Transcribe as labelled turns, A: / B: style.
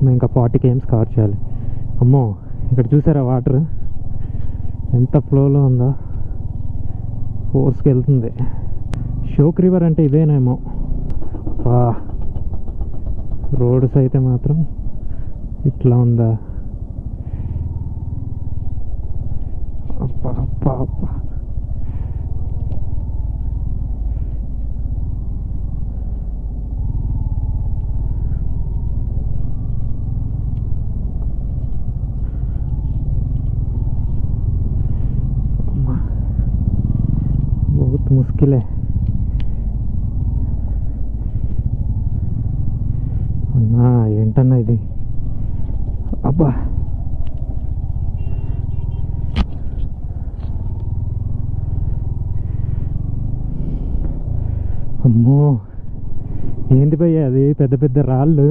A: మేము ఇంకా 40 km cover చేయాలి. అమ్మో, ఇక్కడ చూసారా వాటర్ ఎంత ఫ్లోలో ఉందో, ఫోర్స్కి వెళ్తుంది. షోక్ రివర్ అంటే ఇదేనేమో. రోడ్స్ అయితే మాత్రం ఇట్లా ఉందా. అబ్బా అబ్బా అబ్బా, बहुत मुश्किल है. అన్నా ఏంటన్నా ఇది, అబ్బా అమ్మో, ఏంది భయ్య అది పెద్ద పెద్ద రాళ్ళు.